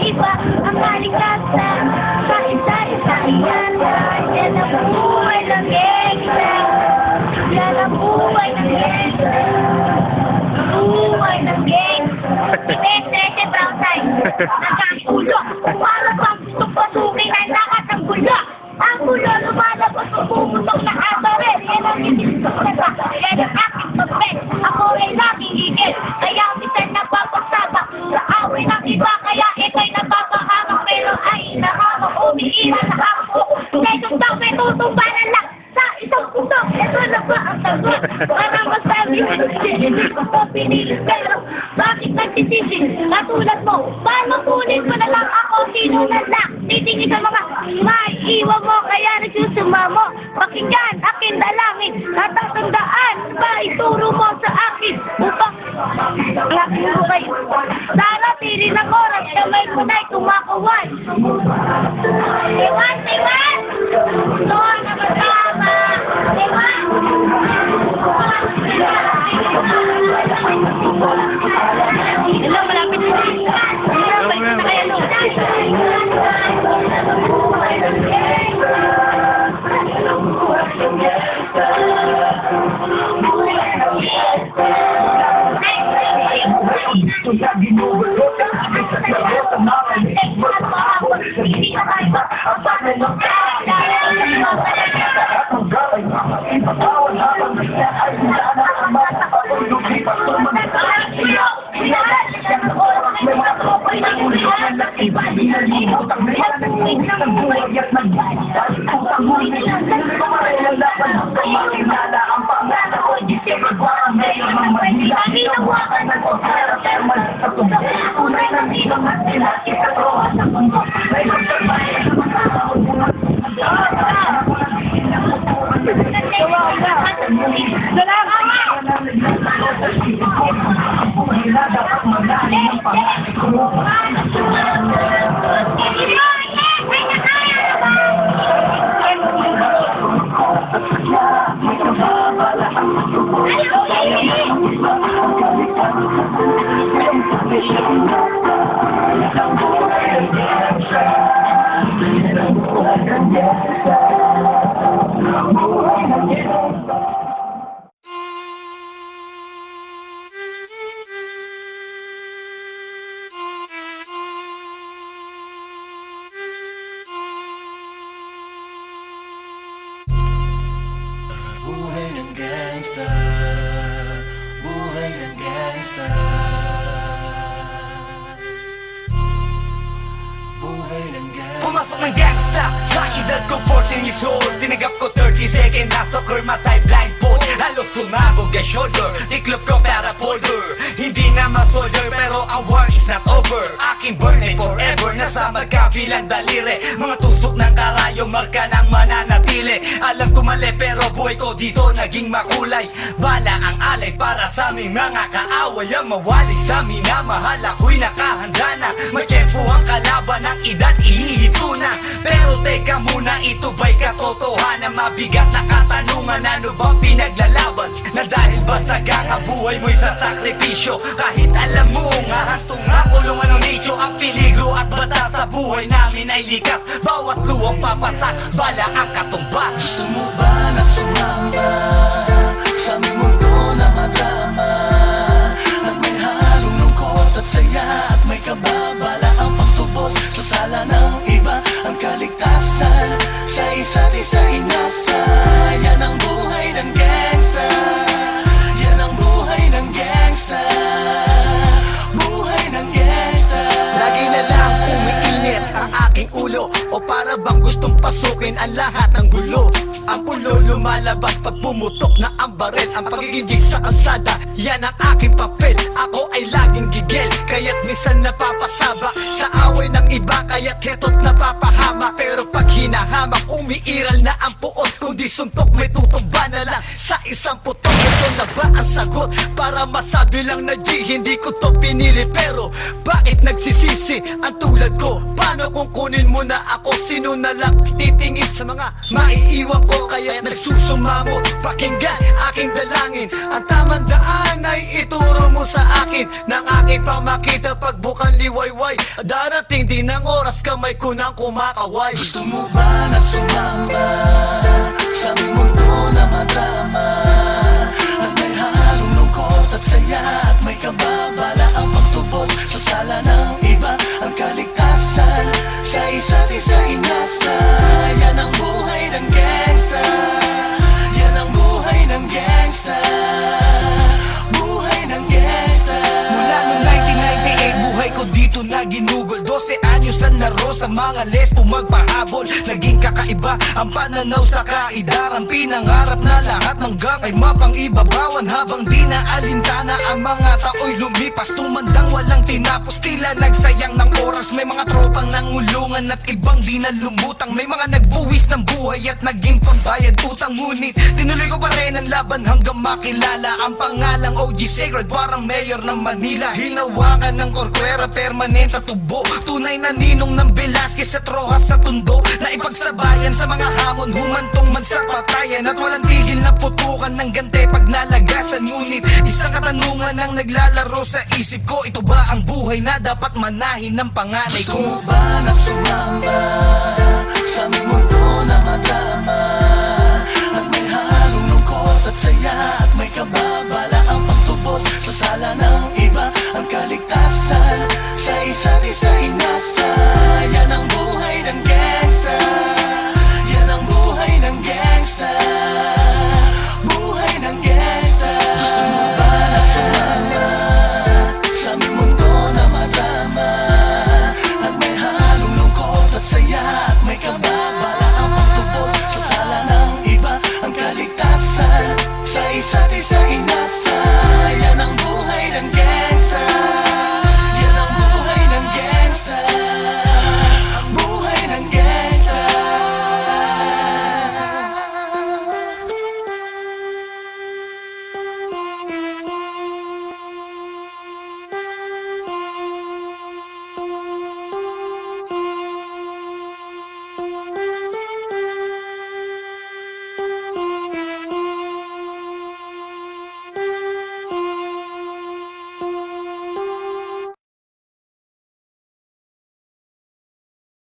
Iba ang kalikasan sa isa-isahiyan. Yan ang buhay ng gangsta. Yan ang buhay ng gangsta. Buhay ng gangsta. Pinese brown side. Nagkakagulo. Para bang gusto pasukin ang lahat ng gulo. Ang gulo lumalabas kung pumutok na atore. Yan ang inisip na sa. Yan ang aking papel. Ako ay laging higil. Kaya minsan napapagsabak sa away ng iba. Kaya ito'y napapahamak. Pero ay nahamak. Umiiwan na ako. Ngayon daw may tutumba na lang. Sa isang puso. Ito na ba ang sagot? Para masabi ko. Hindi ko po pinilis. Pero bakit nagsisisi? Katulad mo. Paano kunin mo na lang ako? Sino na lang? Titingin sa mga maiiwan mo. Kaya nagsusuma mo. Pakinggan aking dalangin. At ang tandaan ba ituro mo sa akin upang aking buhay. Sana tiri ng oras kamay mo na'y kumakaway. Iwan! Iwan! Doon na masama! Iwan! Hello, malapit na. Malapit na kayo, no? Buhay ng gangsta, buhay ng gangsta, buhay ng gangsta. Pumasok ng gangsta sa edad ko 14 years old. Tinagap ko 30 second na soccer, matay blindfold. Halos sumabog ang shoulder, tiklop ko para folder. Hindi na ma-solder pero ang war is not over. Aking burning forever, nasa magkabilang daliri. Mga tusok ng karayo, marka ng mananatili. Alam ko mali pero buhay ko dito naging makulay. Bala ang alay para sa aming mga kaaway. Ang mawali sa minamahal, ako'y nakahanda na. May tempo ang kalaban ng edad, ihihito na. Pero teka muna, ito ba'y katotohanan? Mabigat na katanungan, ano ba pinaglalaban? Na dahil ba sagang ang buhay mo'y sa sakripisyo? Kahit alam mo nga, hastong nga kulungan ng nicho. Ang peligro at bata sa buhay namin ay likas. Bawat luwang papasak, bala ang katumbas. Gusto mo ba na sumamba sa aming mundo na madama? At may halong lungkot at saya at may kababala ang pagtubos sa sala ng iba. Ang kaligtasan sa isa't isa inasa. Yan ang buhay ng gangsta. Yan ang buhay ng gangsta. Buhay ng gangsta. Lagi na lang umiinit ang aking ulo, o para bang gustong pasukin ang lahat ng gulo. Ang pulo lumalabas pag pumutok na ang barel. Ang pagiging sa kalsada, yan ang aking papel. Ako ay laging gigil, kaya't minsan napapasaba sa away ng iba, kaya't heto't napapahama. Pero pag hinahamak, umiiral na ang puot. Kundi suntok, may tutumba na lang sa isang putok. Ito na ba ang sagot? Para masabi lang na G, hindi ko to pinili. Pero bakit nagsisisi ang tulad ko? Paano kung kunin mo na ako? Sino na lang titingin sa mga maiiwan ko? Kaya nagsusumpa sumamo. Pakinggan aking dalangin, ang tamang daan ay ituro mo sa akin. Nang aking pamakita pagbukan liwayway, darating din ang oras kamay ko nang kumakaway. Gusto mo ba na sumama sa aming mundo na madama? At may halong lungkot at saya, at may kababala ang pagtubos sa sala ng iba. Ang kaligtasan sa isa't isa inasa. Yan ang buhay ng gangsta. Yan ang buhay ng gangsta. Buhay ng gangsta. Mula noong 1998, buhay ko dito na ginugol. 12 anyos ang laro sa mga lesbo magpahabol. Naging kakaiba ang pananaw sa kaidaran. Pinangarap na lahat ng gang ay mapang-ibabawan. Habang di na alintana ang mga tao'y lumipas. Tumandang walang tinapos, tila nagsayang ng oras. May mga tropang nangulungan at ibang di na lumutang. May mga nagbuwis ng buhay at naging pambayad utang. Ngunit tinuloy ko pa rin ang laban hanggang makilala ang pangalang OG Sacred, parang mayor ng Manila. Hinawakan ng korkwera, permanent sa tubo. Tunay na ninong ng Velasquez at Rojas sa tundo. Na ipagsabayan sa mga hamon, humantong man sa patayan. At walang tigil na putukan ng gante pag nalagasan. Ngunit isang katanungan ang naglalaro sa isip ko, ito ba ang buhay na dapat manahin ng panganay Gusto ko? mo ba na sumama sa aming mundo na madama?